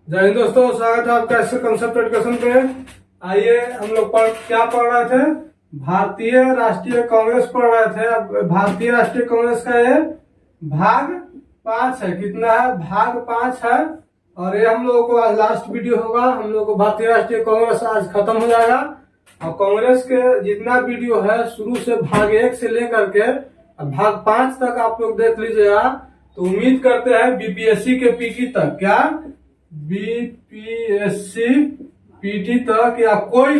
जय हिंद दोस्तों, स्वागत है आपका इस कंसेप्ट एजुकेशन पे। आइए हम लोग क्या पढ़ रहे थे? भारतीय राष्ट्रीय कांग्रेस पढ़ रहे थे। अब भारतीय राष्ट्रीय कांग्रेस का ये भाग 5 है। कितना है? भाग 5 है। और ये हम लोगों को आज लास्ट वीडियो होगा। हम लोग को भारतीय राष्ट्रीय कांग्रेस आज खत्म हो जाएगा। और कांग्रेस के जितना वीडियो है शुरू से भाग 1 से लेकर के भाग 5 तक आप लोग देख लीजिएगा। तो उम्मीद करते हैं बीपीएससी के पीटी तक, क्या बीपीएससी पीटी तक या कोई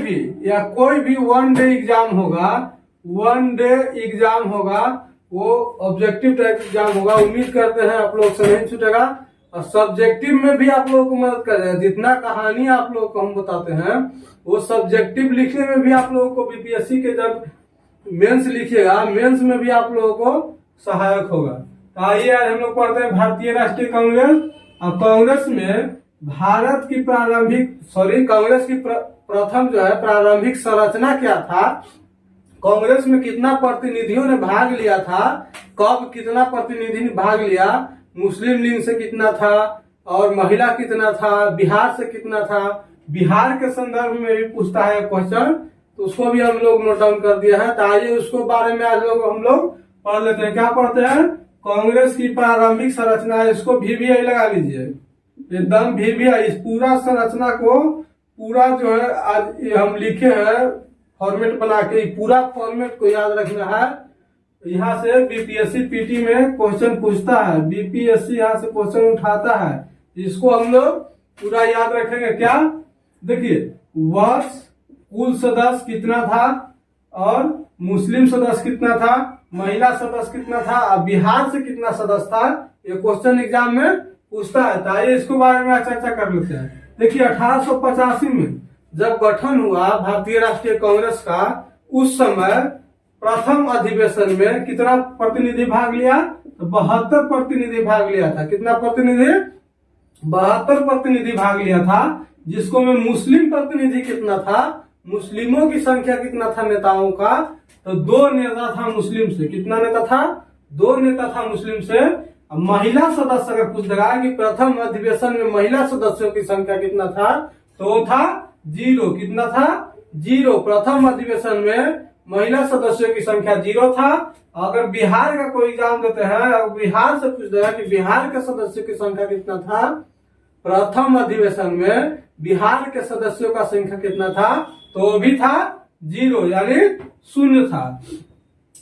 भी वन डे एग्जाम होगा, वो ऑब्जेक्टिव टाइप एग्जाम होगा। उम्मीद करते हैं आप लोग से नहीं छूटेगा। और सब्जेक्टिव में भी आप लोगों को मदद करेगा। जितना कहानी आप लोगों को हम बताते हैं वो सब्जेक्टिव लिखने में भी आप लोगों को बीपीएससी के जब मेंस लिखिएगा, मेंस में भी आप लोगों को सहायक होगा। तो आइए आज हम लोग पढ़ते हैं भारतीय राष्ट्रीय कांग्रेस। और कांग्रेस में कांग्रेस की प्रथम जो है प्रारंभिक संरचना क्या था, कांग्रेस में कितना प्रतिनिधियों ने भाग लिया था, कब कितना प्रतिनिधि ने भाग लिया, मुस्लिम लीग से कितना था और महिला कितना था, बिहार से कितना था। बिहार के संदर्भ में भी पूछता है क्वेश्चन, तो उसको भी हम लोग नोट डाउन कर दिया है। तो आइए उसको बारे में आज हम लोग पढ़ लेते हैं। क्या पढ़ते हैं? कांग्रेस की प्रारंभिक संरचना। इसको VVI लगा लीजिए, एकदम VVI। इस पूरा संरचना को पूरा जो है आज हम लिखे हैं फॉर्मेट बना के। पूरा फॉर्मेट को याद रखना है। यहाँ से बीपीएससी पीटी में क्वेश्चन पूछता है, बीपीएससी यहाँ से क्वेश्चन उठाता है। इसको हम लोग पूरा याद रखेंगे। क्या देखिए, वर्ष, कुल सदस्य कितना था और मुस्लिम सदस्य कितना था, महिला सदस्य कितना था और बिहार से कितना सदस्य था, ये क्वेश्चन एग्जाम में पूछता है। तो आइए इसको बारे में चर्चा कर लेते हैं। देखिए 1885 में जब गठन हुआ भारतीय राष्ट्रीय कांग्रेस का, उस समय प्रथम अधिवेशन में कितना प्रतिनिधि भाग लिया? तो 72 प्रतिनिधि भाग लिया था। कितना प्रतिनिधि? 72 प्रतिनिधि भाग लिया था। जिसको में मुस्लिम प्रतिनिधि कितना था, मुस्लिमों की संख्या कितना था नेताओं का? तो 2 नेता था मुस्लिम से। कितना नेता था? 2 नेता था मुस्लिम से। महिला सदस्य अगर पूछ देगा कि प्रथम अधिवेशन में महिला सदस्यों की संख्या कितना था, तो वो था 0। कितना था? 0। प्रथम अधिवेशन में महिला सदस्यों की संख्या 0 था। अगर बिहार का कोई एग्जाम देते हैं और बिहार से पूछ देगा कि बिहार के सदस्यों की संख्या कितना था, प्रथम अधिवेशन में बिहार के सदस्यों का संख्या कितना था, तो वो भी था 0, यानी 0 था।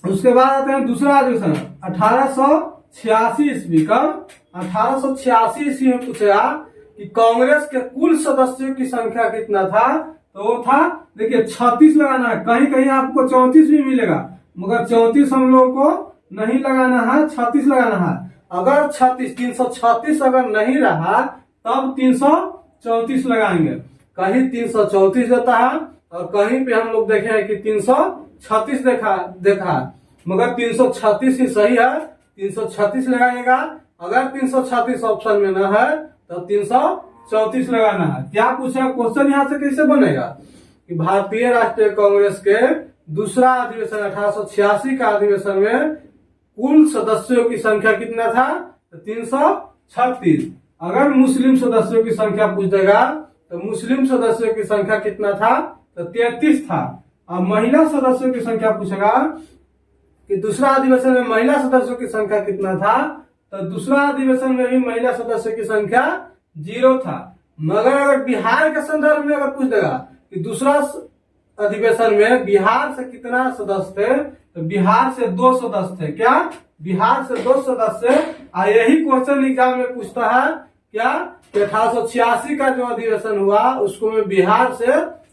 उसके बाद आते हैं दूसरा अधिवेशन 1886 ईस्वी का। 1886 ईस्वी में पूछेगा कि कांग्रेस के कुल सदस्यों की संख्या कितना था, तो वो था, देखिए 36 लगाना है। कहीं कहीं आपको 34 भी मिलेगा, मगर 34 हम लोगों को नहीं लगाना है, 36 लगाना है। अगर 336 अगर नहीं रहा तब 334 लगाएंगे। कहीं 334 देता है और कहीं पे हम लोग देखे हैं कि 336 देखा, मगर 336 ही सही है। 336 लगाएगा। अगर 336 ऑप्शन में न है तो 334 लगाना है। क्या पूछा क्वेश्चन? यहाँ से कैसे बनेगा कि भारतीय राष्ट्रीय कांग्रेस के दूसरा अधिवेशन 1886 का अधिवेशन में कुल सदस्यों की संख्या कितना था? तो 336। अगर मुस्लिम सदस्यों की संख्या पूछ देगा तो मुस्लिम सदस्यों की संख्या कितना था? तो 33 था। और महिला सदस्यों की संख्या पूछेगा कि दूसरा अधिवेशन में महिला सदस्यों की संख्या कितना था, तो दूसरा अधिवेशन में भी महिला सदस्यों की संख्या 0 था। मगर अगर बिहार के संदर्भ में अगर पूछ देगा कि दूसरा अधिवेशन में बिहार से कितना सदस्य थे, तो बिहार से 2 सदस्य थे। क्या? बिहार से 2 सदस्य। और यही क्वेश्चन एग्जाम में पूछता है क्या? 1886 का जो अधिवेशन हुआ उसको में बिहार से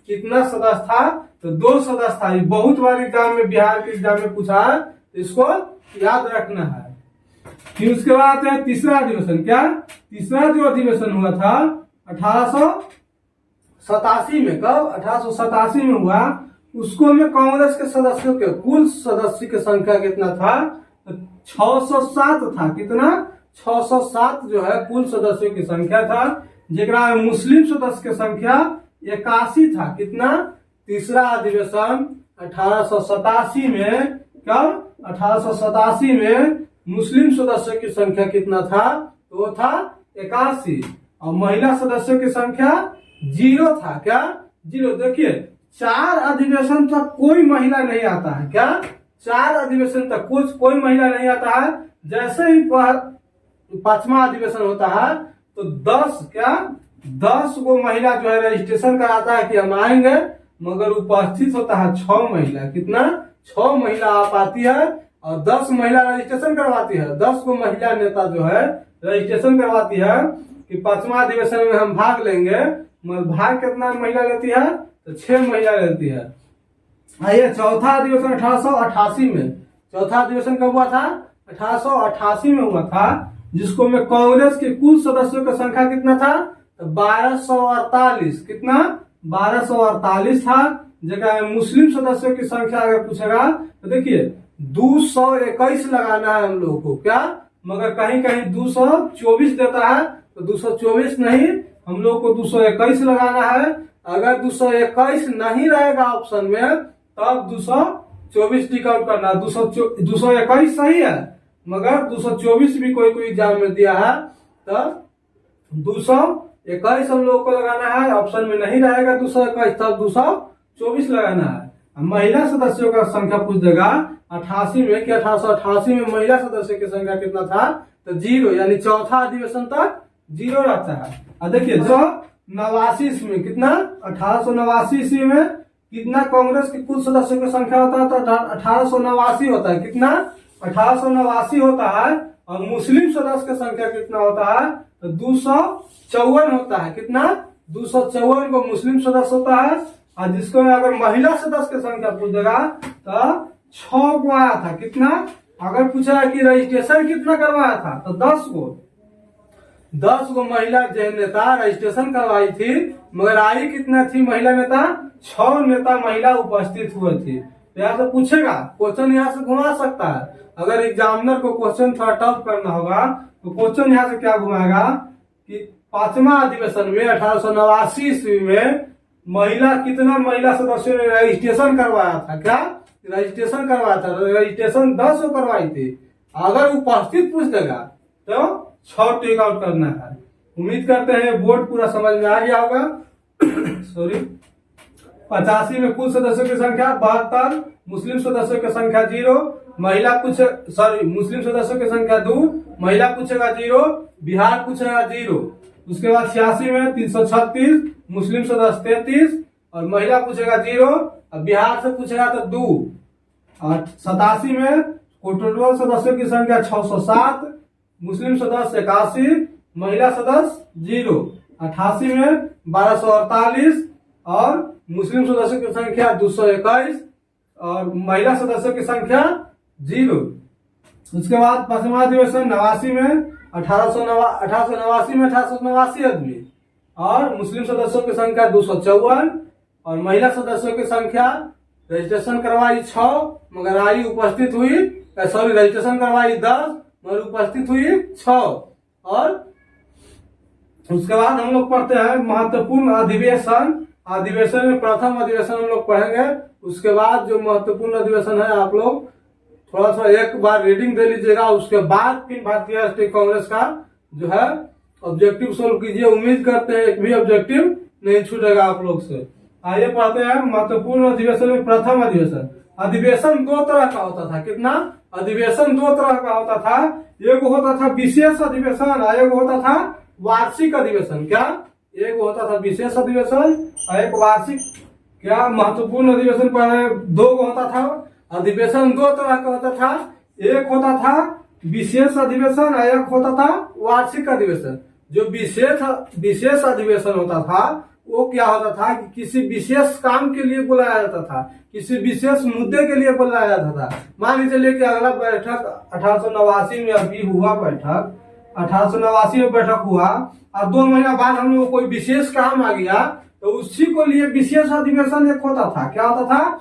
कितना सदस्य था, तो 2 सदस्य था। ये बहुत बार एग्जाम में बिहार के एग्जाम में पूछा है, इसको याद रखना है। फिर उसके बाद है तीसरा अधिवेशन। क्या? तीसरा जो अधिवेशन हुआ था 1887 में। कब? 1887 में हुआ। उसको में कांग्रेस के सदस्यों के कुल सदस्य की संख्या कितना था? तो 607 था। कितना? 607 जो है कुल सदस्यों की संख्या था। जेकरा में मुस्लिम सदस्य की संख्या 81 था। कितना? तीसरा अधिवेशन 1887 में। कब? 1887 में मुस्लिम सदस्यों की संख्या कितना था? तो वो था 81। और महिला सदस्यों की संख्या 0 था। क्या 0? देखिए 4 अधिवेशन तक कोई महिला नहीं आता है। क्या 4 अधिवेशन तक कोई महिला नहीं आता है। जैसे ही 5वां अधिवेशन होता है तो 10 को महिला जो है रजिस्ट्रेशन कराता है कि हम आएंगे, मगर उपस्थित होता है 6 महिला। कितना? 6 महिला आ पाती है और 10 महिला रजिस्ट्रेशन करवाती है। 10 को महिला नेता जो है रजिस्ट्रेशन करवाती है कि 5वां अधिवेशन में हम भाग लेंगे, मगर भाग कितना महिला लेती है? तो 6 महिला लेती है। आइए चौथा अधिवेशन 1888 में। चौथा अधिवेशन कब हुआ था? 1888 में हुआ था, जिसको में कांग्रेस के कुल सदस्यों की संख्या कितना था? तो 1248। कितना? 1248 था। जगह मुस्लिम सदस्यों की संख्या अगर पूछेगा तो देखिए 221 लगाना है हम लोग को। क्या? मगर कहीं कहीं 224 देता है, तो 224 नहीं, हम लोग को 221 लगाना है। अगर 221 नहीं रहेगा ऑप्शन में तब 224 टिक आउट करना। 221 सही है, मगर 224 भी कोई एग्जाम में दिया है, तब 221 हम लोग को लगाना है। ऑप्शन में नहीं रहेगा 221, तब 224 लगाना है। महिला सदस्यों का संख्या पूछ देगा 88 में कि 1888 में महिला सदस्यों की संख्या कितना था? तो 0, यानी चौथा अधिवेशन तक 0 रहता है। अब देखिए जो 89 ईस्वी, कितना? 1889 ईस्वी में कितना कांग्रेस के कुल सदस्यों की संख्या होता है? तो 1889 होता है। कितना? 1889 होता है। और मुस्लिम सदस्य की संख्या कितना होता है? तो 254 होता है। कितना? 254 को मुस्लिम सदस्य होता है। और जिसको अगर महिला सदस्य की संख्या पूछ देगा तो 6 को आया था। कितना? अगर पूछा कि रजिस्ट्रेशन कितना करवाया था तो 10 को महिला नेता रजिस्ट्रेशन करवाई थी, मगर आई कितना थी महिला नेता? 6 नेता महिला उपस्थित हुए थे। तो यहाँ से पूछेगा, क्वेश्चन यहाँ से घुमा सकता है। अगर एग्जामिनर को क्वेश्चन थोड़ा टफ करना होगा तो क्वेश्चन यहाँ से क्या घुमाएगा कि 5वां अधिवेशन में 1889 ईस्वी में कितना महिला सदस्यों ने रजिस्ट्रेशन करवाया था? क्या रजिस्ट्रेशन करवाया था? रजिस्ट्रेशन 10 को करवाई थी। अगर उपस्थित पूछ देगा तो 6 टेक आउट करना है। उम्मीद करते हैं बोर्ड पूरा समझ में आ गया होगा। सॉरी 85 में कुल सदस्यों की संख्या 72, मुस्लिम सदस्यों की संख्या 0, मुस्लिम सदस्यों की संख्या 2, महिला पूछेगा 0, बिहार पूछेगा 0। उसके बाद 86 में 336, मुस्लिम सदस्य 33 और महिला पूछेगा 0, और बिहार से पूछेगा तो 2। और 87 में टोटल सदस्यों की संख्या 607, मुस्लिम सदस्य 81, महिला सदस्य 0। 88 में 1248 और मुस्लिम सदस्यों की संख्या 221 और महिला सदस्यों की संख्या 0। उसके बाद 5वां अधिवेशन 89 में 1889 आदमी और मुस्लिम सदस्यों की संख्या 254 और महिला सदस्यों की संख्या रजिस्ट्रेशन करवाई 6, मगर आई उपस्थित हुई, रजिस्ट्रेशन करवाई 10 मगर उपस्थित हुई 6। और उसके बाद हम लोग पढ़ते हैं महत्वपूर्ण अधिवेशन में प्रथम अधिवेशन हम लोग पढ़ेंगे। उसके बाद जो महत्वपूर्ण अधिवेशन है आप लोग थोड़ा एक बार रीडिंग दे लीजिएगा। उसके बाद फिर भारतीय राष्ट्रीय कांग्रेस का जो है ऑब्जेक्टिव सोल्व कीजिए। उम्मीद करते हैं एक भी ऑब्जेक्टिव नहीं छूटेगा आप लोग से। आइए पढ़ते हैं महत्वपूर्ण अधिवेशन में प्रथम अधिवेशन 2 तरह का होता था। कितना? अधिवेशन 2 तरह का होता था। एक होता था विशेष अधिवेशन और एक होता था वार्षिक अधिवेशन। क्या? एक होता था विशेष अधिवेशन और एक वार्षिक। क्या महत्वपूर्ण अधिवेशन पहले 2 होता था। अधिवेशन 2 तरह का होता था। एक होता था विशेष अधिवेशन और एक होता था वार्षिक अधिवेशन। जो विशेष अधिवेशन होता था वो क्या होता था कि किसी विशेष काम के लिए बुलाया जाता था, किसी विशेष मुद्दे के लिए बुलाया जाता था। मान लीजिए चलिए कि अगला बैठक 1889 में अभी हुआ, बैठक 1889 में बैठक हुआ और 2 महीना बाद हम लोग कोई विशेष काम आ गया तो उसी को लिए विशेष अधिवेशन एक होता था। क्या होता था?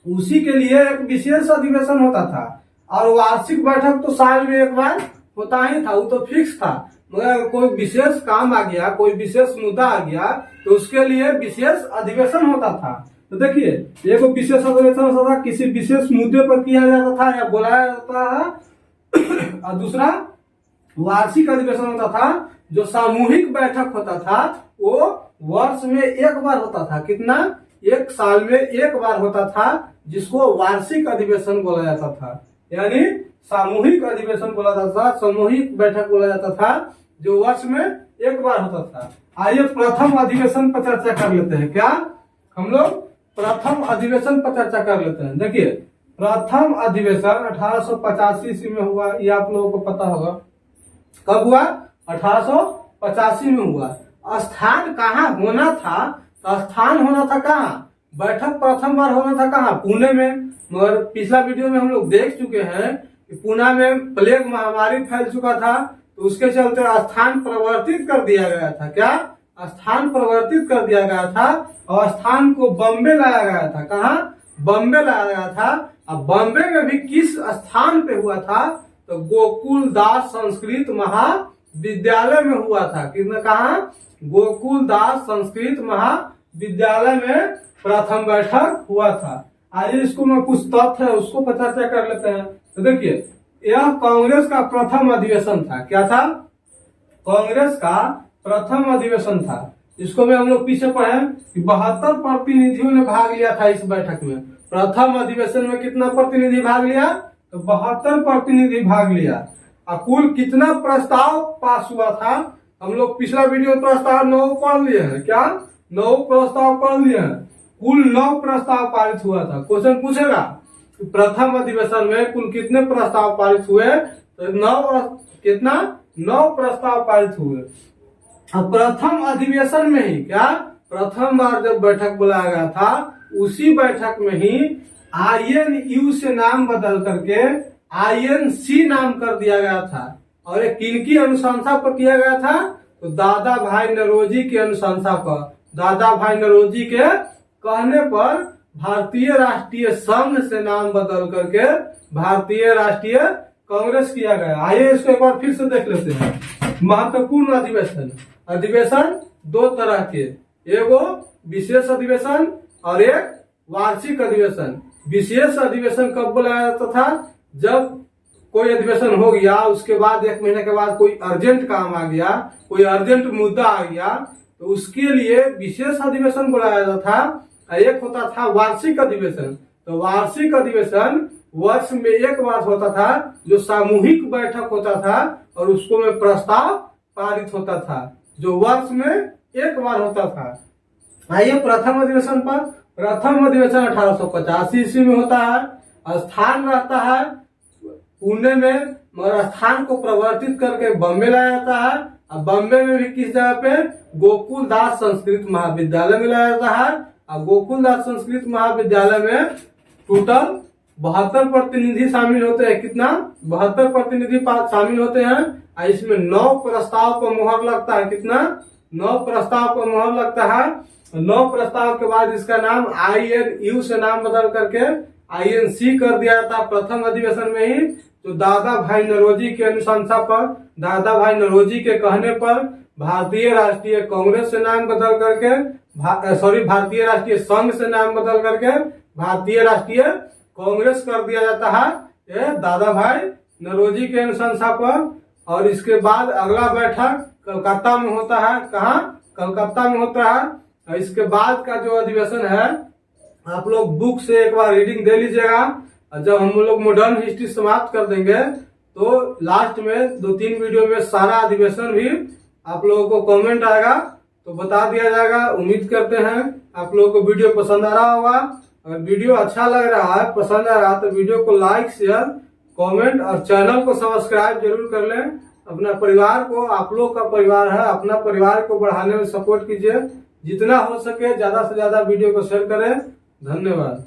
उसी के लिए एक विशेष अधिवेशन होता था। और वार्षिक बैठक तो साल में एक बार होता ही था, वो तो फिक्स था। मगर कोई विशेष काम आ गया, कोई विशेष मुद्दा आ गया तो उसके लिए विशेष अधिवेशन होता था। तो देखिए एक विशेष अधिवेशन होता था, किसी विशेष मुद्दे पर किया जाता था या बुलाया जाता था। और दूसरा वार्षिक अधिवेशन होता था जो सामूहिक बैठक होता था वो वर्ष में एक बार होता था। कितना? एक साल में एक बार होता था, जिसको वार्षिक अधिवेशन बोला जाता था। यानी सामूहिक अधिवेशन बोला जाता था, सामूहिक बैठक बोला जाता था, जो वर्ष में एक बार होता था। आइए प्रथम अधिवेशन पर चर्चा कर लेते हैं। क्या हम लोग प्रथम अधिवेशन पर चर्चा कर लेते हैं। देखिए, प्रथम अधिवेशन 1885 ईस्वी में हुआ, ये आप लोगों को पता होगा। कब हुआ? 1885 में हुआ। स्थान कहाँ होना था? तो स्थान होना था कहाँ? बैठक प्रथम बार होना था कहाँ? पुणे में। मगर पिछला वीडियो में हम लोग देख चुके हैं कि पुणे में प्लेग महामारी फैल चुका था, तो उसके चलते स्थान परिवर्तित कर दिया गया था। क्या? स्थान परिवर्तित कर दिया गया था और स्थान को बॉम्बे लाया गया था। कहाँ? बॉम्बे लाया गया था। अब बॉम्बे में भी किस स्थान पे हुआ था? तो गोकुल दास संस्कृत महाविद्यालय में हुआ था। कितना? कहाँ? गोकुल दास संस्कृत महाविद्यालय में प्रथम बैठक हुआ था। आइए इसको मैं कुछ तथ्य है उसको पर चर्चा कर लेते हैं। तो देखिए, यह कांग्रेस का प्रथम अधिवेशन था। क्या था? कांग्रेस का प्रथम अधिवेशन था। इसको में हम लोग पीछे पढ़े कि 72 प्रतिनिधियों ने भाग लिया था इस बैठक में। प्रथम अधिवेशन में कितना प्रतिनिधि भाग लिया? तो 72 प्रतिनिधि भाग लिया। और कुल कितना प्रस्ताव पास हुआ था? हम लोग पिछला वीडियो प्रस्ताव 9 पढ़ लिए हैं। क्या? 9 प्रस्ताव पढ़ लिए हैं। कुल 9 प्रस्ताव पारित हुआ था। क्वेश्चन पूछेगा प्रथम अधिवेशन में कुल कितने प्रस्ताव पारित हुए? तो 9 कितना? 9 प्रस्ताव पारित हुए। अब प्रथम अधिवेशन में ही क्या? प्रथम बार जब बैठक बुलाया गया था, उसी बैठक में ही INU से नाम बदल करके INC नाम कर दिया गया था। और ये किनकी अनुशंसा पर किया गया था? तो दादा भाई नौरोजी की अनुशंसा पर, दादा भाई नौरोजी के कहने पर भारतीय राष्ट्रीय संघ से नाम बदल करके भारतीय राष्ट्रीय कांग्रेस किया गया। आइए इसको एक बार फिर से देख लेते हैं। महत्वपूर्ण अधिवेशन। अधिवेशन 2 तरह के, एगो विशेष अधिवेशन और एक वार्षिक अधिवेशन। विशेष अधिवेशन कब बुलाया जाता था? जब कोई अधिवेशन हो गया, उसके बाद 1 महीने के बाद कोई अर्जेंट काम आ गया, कोई अर्जेंट मुद्दा आ गया, तो उसके लिए विशेष अधिवेशन बुलाया जाता था। एक होता था वार्षिक अधिवेशन। तो वार्षिक अधिवेशन वर्ष में एक बार होता था, जो सामूहिक बैठक होता था और उसको में प्रस्ताव पारित होता था, जो वर्ष में एक बार होता था। आइए प्रथम अधिवेशन पर। प्रथम अधिवेशन 1885 ईस्वी में होता है। स्थान रहता है पुणे में, मगर स्थान को परिवर्तित करके बॉम्बे लाया जाता है। अब बॉम्बे में भी किस जगह पे? गोकुल दास संस्कृत महाविद्यालय में लाया जाता है। अब गोकुल दास संस्कृत महाविद्यालय में टोटल 72 प्रतिनिधि शामिल होते हैं। कितना? 72 प्रतिनिधि शामिल होते हैं। इसमें 9 प्रस्ताव पर मुहर लगता है। कितना? 9 प्रस्ताव पर मुहर लगता है। 9 प्रस्ताव के बाद इसका नाम INU से नाम बदल करके INC कर दिया था प्रथम अधिवेशन में ही। तो दादा भाई नौरोजी की अनुशंसा पर, दादा भाई नौरोजी के कहने पर भारतीय राष्ट्रीय कांग्रेस से नाम बदल करके भारतीय राष्ट्रीय संघ से नाम बदल करके भारतीय राष्ट्रीय कांग्रेस कर दिया जाता है, ये दादा भाई नौरोजी के अनुशंसा पर। और इसके बाद अगला बैठक कलकत्ता में होता है। कहाँ? कलकत्ता में होता है। और इसके बाद का जो अधिवेशन है, आप लोग बुक से एक बार रीडिंग दे लीजिएगा। जब हम लोग मॉडर्न हिस्ट्री समाप्त कर देंगे तो लास्ट में 2-3 वीडियो में सारा अधिवेशन भी आप लोगों को कमेंट आएगा तो बता दिया जाएगा। उम्मीद करते हैं आप लोगों को वीडियो पसंद आ रहा होगा। अगर वीडियो अच्छा लग रहा है, पसंद आ रहा है, तो वीडियो को लाइक, शेयर, कमेंट और चैनल को सब्सक्राइब जरूर कर लें। अपना परिवार को, आप लोग का परिवार है, अपना परिवार को बढ़ाने में सपोर्ट कीजिए। जितना हो सके ज्यादा से ज्यादा वीडियो को शेयर करें। धन्यवाद।